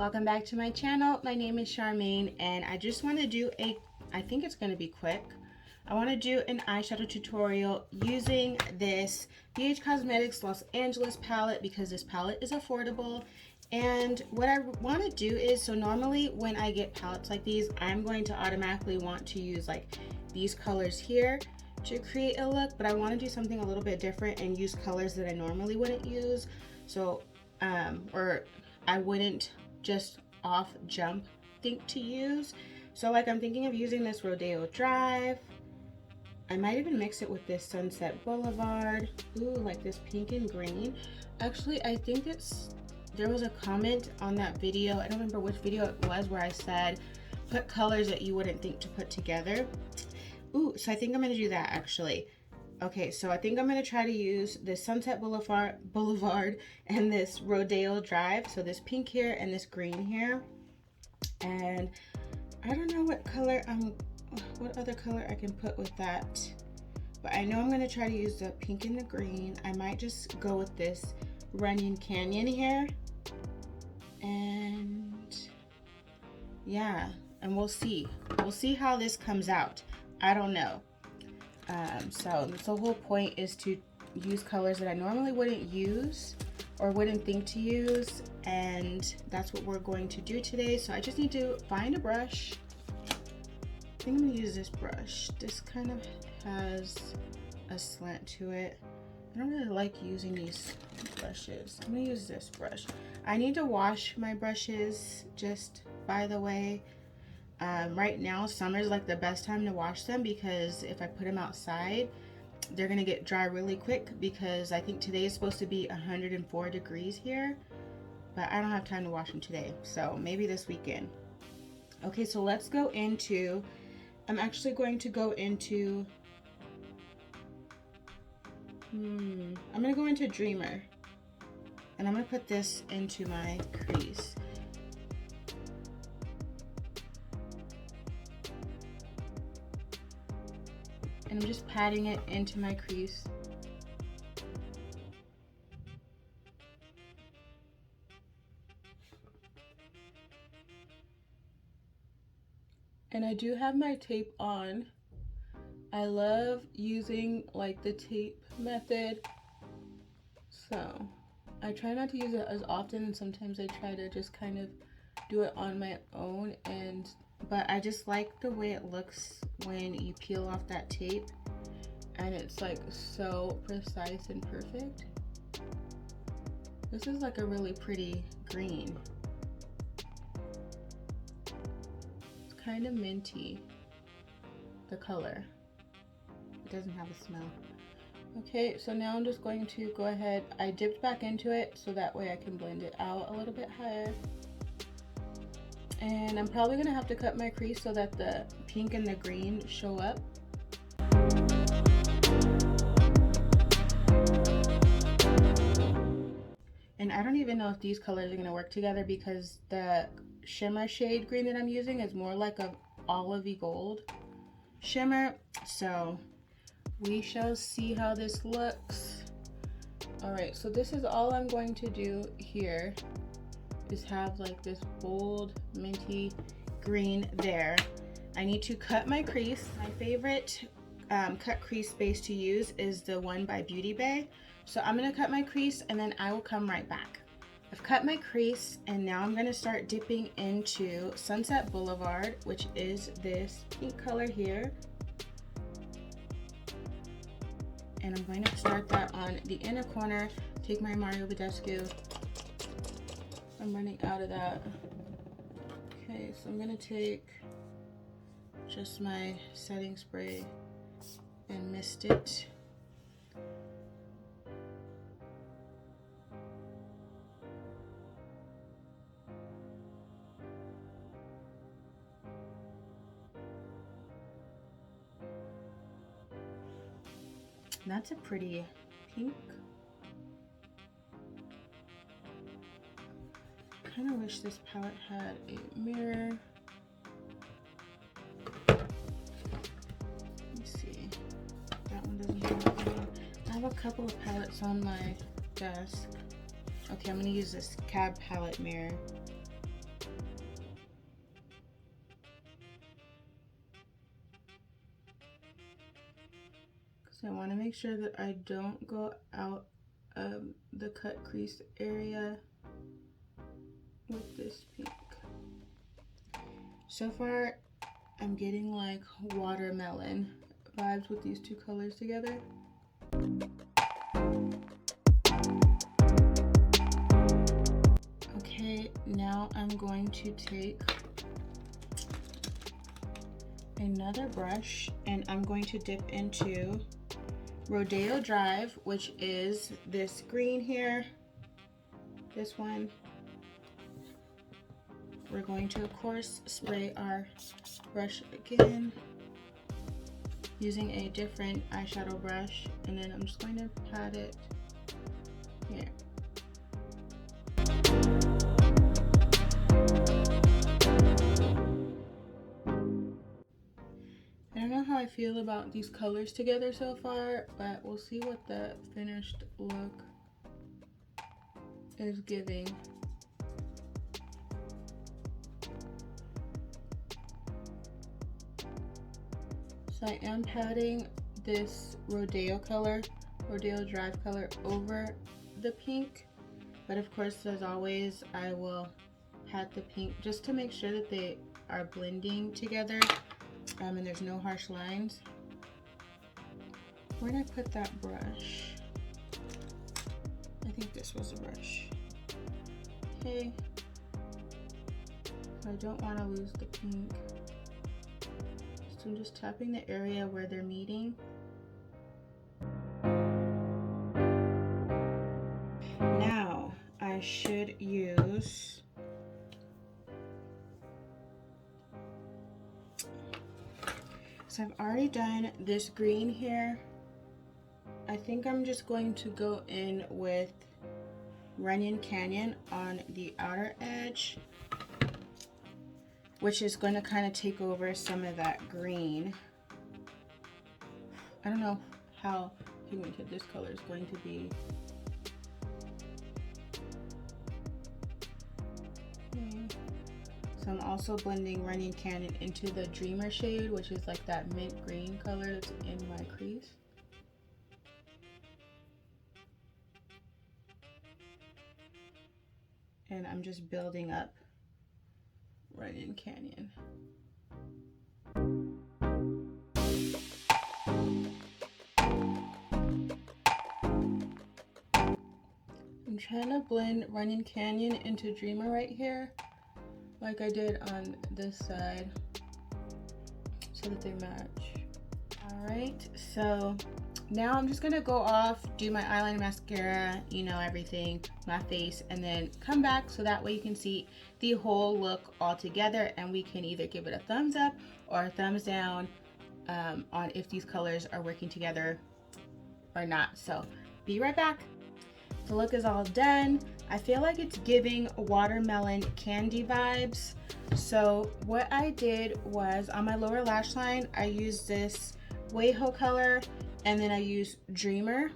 Welcome back to my channel. My name is Charmaine and I just want to do I think it's going to be quick. I want to do an eyeshadow tutorial using this BH Cosmetics Los Angeles palette because this palette is affordable. And what I want to do is, so normally when I get palettes like these, I'm going to automatically want to use like these colors here to create a look, but I want to do something a little bit different and use colors that I normally wouldn't use. So, or I wouldn't just off jump think to use. So like I'm thinking of using this Rodeo Drive. I might even mix it with this Sunset Boulevard. Ooh, like this pink and green. Actually, I think there was a comment on that video, I don't remember which video it was, where I said put colors that you wouldn't think to put together. Ooh, so I think I'm gonna do that actually. Okay, so I think I'm gonna try to use this Sunset Boulevard and this Rodeo Drive. So this pink here and this green here. And I don't know what other color I can put with that. But I know I'm gonna try to use the pink and the green. I might just go with this Runyon Canyon here. And yeah, and we'll see. We'll see how this comes out. I don't know. So the whole point is to use colors that I normally wouldn't use or wouldn't think to use, and that's what we're going to do today. So I just need to find a brush. I think I'm gonna use this brush. This kind of has a slant to it. I don't really like using these brushes. I'm gonna use this brush. I need to wash my brushes, just by the way. Right now, summer's like the best time to wash them because if I put them outside, they're gonna get dry really quick because I think today is supposed to be 104 degrees here, but I don't have time to wash them today, so maybe this weekend. Okay, so let's go into, I'm actually going to go into, I'm gonna go into Dreamer, and I'm gonna put this into my crease. And I'm just patting it into my crease. And I do have my tape on. I love using like the tape method. So I try not to use it as often, and sometimes I try to just kind of do it on my own, but I just like the way it looks when you peel off that tape and it's like so precise and perfect. This is like a really pretty green. It's kind of minty, the color. It doesn't have a smell. Okay, so now I'm just going to go ahead, I dipped back into it so that way I can blend it out a little bit higher. And I'm probably gonna have to cut my crease so that the pink and the green show up. And I don't even know if these colors are gonna work together because the shimmer shade green that I'm using is more like a olivey gold shimmer. So we shall see how this looks. All right, so this is all I'm going to do here. Is have like this bold minty green there. I need to cut my crease. My favorite cut crease base to use is the one by Beautybay. So I'm gonna cut my crease and then I will come right back. I've cut my crease and now I'm gonna start dipping into Sunset Boulevard, which is this pink color here. And I'm going to start that on the inner corner. Take my Mario Badescu. I'm running out of that. Okay, so I'm gonna take just my setting spray and mist it. That's a pretty pink. I kind of wish this palette had a mirror. Let me see. That one doesn't have one. I have a couple of palettes on my desk. Okay, I'm gonna use this Cab palette mirror. make sure that I don't go out of the cut crease area with this pink. So far, I'm getting like watermelon vibes with these two colors together. Okay, now I'm going to take another brush and I'm going to dip into Rodeo Drive, which is this green here, this one. We're going to, of course, spray our brush again using a different eyeshadow brush, and then I'm just going to pat it here. I don't know how I feel about these colors together so far, but we'll see what the finished look is giving. So I am patting this Rodeo Drive color over the pink, but of course, as always, I will pat the pink just to make sure that they are blending together and there's no harsh lines. Where did I put that brush? I think this was a brush. Okay, I don't want to lose the pink. So I'm just tapping the area where they're meeting. Now I should use so I've already done this green here. I think I'm just going to go in with Runyon Canyon on the outer edge, which is going to kind of take over some of that green. I don't know how pigmented this color is going to be. Okay. So I'm also blending Runyon Canyon into the Dreamer shade, which is like that mint green color that's in my crease. And I'm just building up Runyon Canyon. I'm trying to blend Runyon Canyon into Dreamer right here, like I did on this side, so that they match. Alright, so now I'm just gonna go off, do my eyeliner, mascara, you know, everything, my face, and then come back so that way you can see the whole look all together, and we can either give it a thumbs up or a thumbs down on if these colors are working together or not. So be right back. The look is all done. I feel like it's giving watermelon candy vibes. So what I did was on my lower lash line, I used this WeHo color, and then I used Dreamer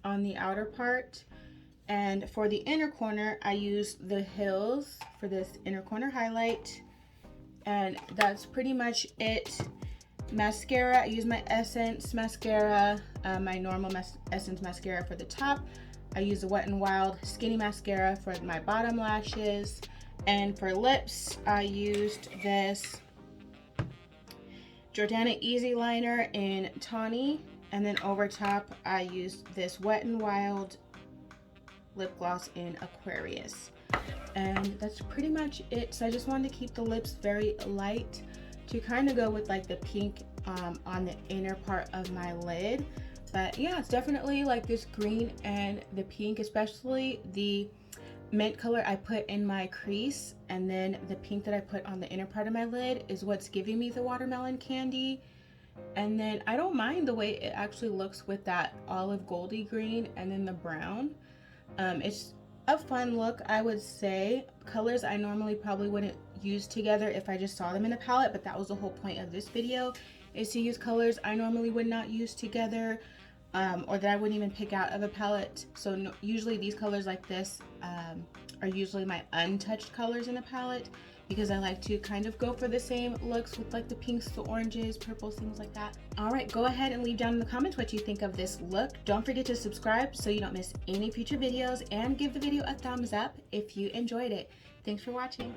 on the outer part. And for the inner corner, I used the Hills for this inner corner highlight. And that's pretty much it. Mascara, I use my Essence mascara, my normal Essence mascara for the top. I use the Wet n Wild Skinny Mascara for my bottom lashes. And for lips, I used this Jordana Easy Liner in Tawny. And then over top, I used this Wet n Wild lip gloss in Aquarius. And that's pretty much it. So I just wanted to keep the lips very light to kind of go with like the pink on the inner part of my lid. But yeah, it's definitely like this green and the pink, especially the mint color I put in my crease, and then the pink that I put on the inner part of my lid is what's giving me the watermelon candy. And then I don't mind the way it actually looks with that olive goldy green and then the brown. It's a fun look, I would say. Colors I normally probably wouldn't use together if I just saw them in a palette, but that was the whole point of this video, is to use colors I normally would not use together, or that I wouldn't even pick out of a palette. So usually these colors like this are usually my untouched colors in a palette, because I like to kind of go for the same looks with like the pinks, the oranges, purples, things like that. All right, go ahead and leave down in the comments what you think of this look. Don't forget to subscribe so you don't miss any future videos, and give the video a thumbs up if you enjoyed it. Thanks for watching.